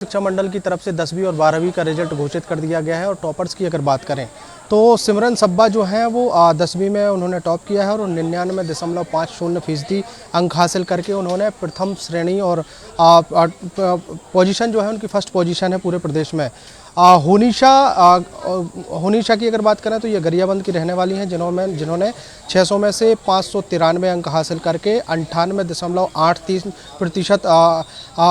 शिक्षा मंडल की तरफ से 10वीं और 12वीं का रिजल्ट घोषित कर दिया गया है। और टॉपर्स की अगर बात करें तो सिमरन सब्बा जो हैं वो 10वीं में उन्होंने टॉप किया है और 99.50% अंक हासिल करके उन्होंने प्रथम श्रेणी और पोजीशन जो है उनकी फर्स्ट पोजीशन है पूरे प्रदेश में। होनीशा की अगर बात करें तो ये गरियाबंद की रहने वाली हैं जिन्होंने 600 में से 593 अंक हासिल करके 98.83%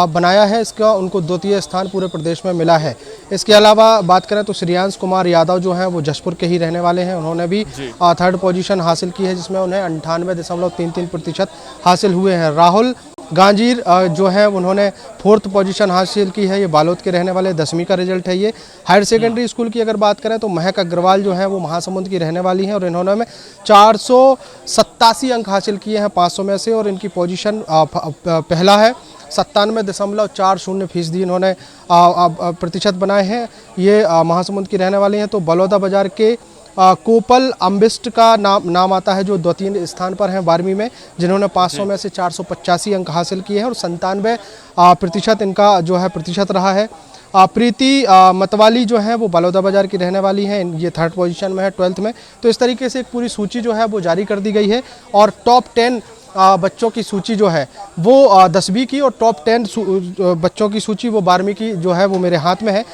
बनाया है। इसका उनको द्वितीय स्थान पूरे प्रदेश में मिला है। इसके अलावा बात करें तो श्रेयांश कुमार यादव जो हैं वो जशपुर के ही रहने वाले हैं। उन्होंने भी थर्ड पोजीशन हासिल की है जिसमें उन्हें 98.33% हासिल हुए हैं। राहुल गांजीर जो है उन्होंने फोर्थ पोजीशन हासिल की है। ये बालोद के रहने वाले 10वीं का रिजल्ट है ये। हायर सेकेंडरी स्कूल की अगर बात करें तो महक अग्रवाल जो है वो महासमुंद की रहने वाली हैं और इन्होंने 487 अंक हासिल किए हैं 500 में से और इनकी पोजीशन पहला है। 97.40% इन्होंने प्रतिशत बनाए हैं। ये महासमुंद की रहने वाली हैं। तो बलौदा बाजार के कोपल अम्बिस्ट का नाम आता है जो द्वितीय स्थान पर हैं 12वीं में, जिन्होंने 500 में से 485 अंक हासिल किए हैं और 97% इनका जो है प्रतिशत रहा है। प्रीति मतवाली जो है वो बलौदा बाजार की रहने वाली हैं। ये थर्ड पोजीशन में है 12th में। तो इस तरीके से एक पूरी सूची जो है वो जारी कर दी गई है और टॉप 10 बच्चों की सूची जो है वो 10वीं की और टॉप 10 बच्चों की सूची वो 12वीं की जो है वो मेरे हाथ में है।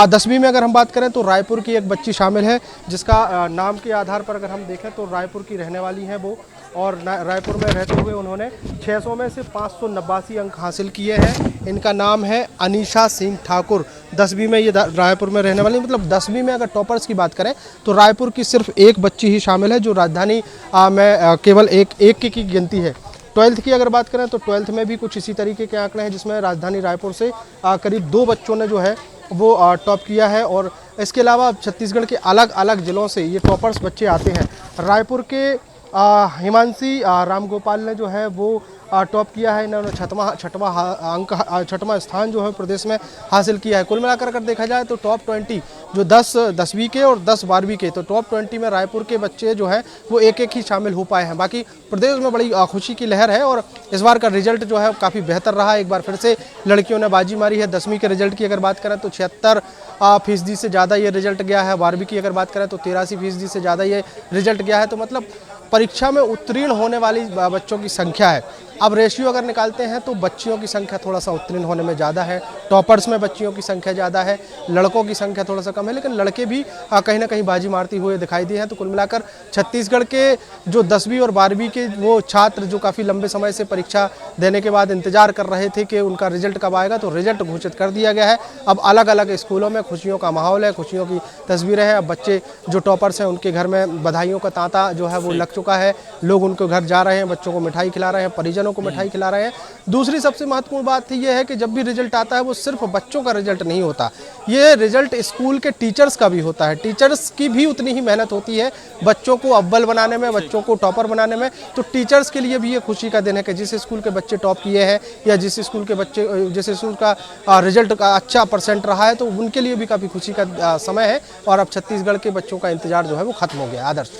10वीं में अगर हम बात करें तो रायपुर की एक बच्ची शामिल है जिसका नाम के आधार पर अगर हम देखें तो रायपुर की रहने वाली है वो और रायपुर में रहते हुए उन्होंने 600 में से 589 अंक हासिल किए हैं। इनका नाम है अनीशा सिंह ठाकुर। 10वीं में ये रायपुर में रहने वाली, मतलब 10वीं में अगर टॉपर्स की बात करें तो रायपुर की सिर्फ एक बच्ची ही शामिल है जो राजधानी में केवल एक की गिनती है। 12th की अगर बात करें तो 12th में भी कुछ इसी तरीके के आंकड़े हैं जिसमें राजधानी रायपुर से करीब 2 बच्चों ने जो है वो टॉप किया है। और इसके अलावा छत्तीसगढ़ के अलग अलग ज़िलों से ये टॉपर्स बच्चे आते हैं। रायपुर के हिमांशी रामगोपाल ने जो है वो टॉप किया है। इन्होंने छठवां स्थान जो है प्रदेश में हासिल किया है। कुल मिलाकर अगर देखा जाए तो टॉप 20 जो 10वीं के और 10 12वीं के, तो टॉप 20 में रायपुर के बच्चे जो हैं वो एक ही शामिल हो पाए हैं। बाकी प्रदेश में बड़ी खुशी की लहर है और इस बार का रिजल्ट जो है काफ़ी बेहतर रहा। एक बार फिर से लड़कियों ने बाजी मारी है। 10वीं के रिजल्ट की अगर बात करें तो 76% से ज़्यादा ये रिजल्ट गया है। 12वीं की अगर बात करें तो 83% से ज़्यादा ये रिजल्ट गया है। तो मतलब परीक्षा में उत्तीर्ण होने वाली बच्चों की संख्या है। अब रेशियो अगर निकालते हैं तो बच्चियों की संख्या थोड़ा सा उत्तीर्ण होने में ज़्यादा है। टॉपर्स में बच्चियों की संख्या ज़्यादा है, लड़कों की संख्या थोड़ा सा कम है, लेकिन लड़के भी कहीं ना कहीं बाजी मारती हुए दिखाई दिए हैं। तो कुल मिलाकर छत्तीसगढ़ के जो 10वीं और 12वीं के वो छात्र जो काफ़ी लंबे समय से परीक्षा देने के बाद इंतजार कर रहे थे कि उनका रिजल्ट कब आएगा, तो रिजल्ट घोषित कर दिया गया है। अब अलग अलग स्कूलों में खुशियों का माहौल है, खुशियों की तस्वीरें हैं। अब बच्चे जो टॉपर्स हैं उनके घर में बधाइयों का तांता जो है वो लग चुका है। लोग उनके घर जा रहे हैं, बच्चों को मिठाई खिला रहे हैं, परिजनों को मिठाई खिला रहे हैं। दूसरी सबसे महत्वपूर्ण बात यह है कि जब भी रिजल्ट आता है वो सिर्फ बच्चों का रिजल्ट नहीं होता, ये रिजल्ट स्कूल के टीचर्स का भी होता है। टीचर्स की भी उतनी ही मेहनत होती है बच्चों को अव्वल बनाने में, बच्चों को टॉपर बनाने में। तो टीचर्स के लिए भी ये खुशी का दिन है कि जिस स्कूल के बच्चे टॉप किए हैं या जिस स्कूल का रिजल्ट का अच्छा परसेंट रहा है तो उनके लिए भी काफ़ी खुशी का समय है। और अब छत्तीसगढ़ के बच्चों का इंतजार जो है वो खत्म हो गया। आदर्श।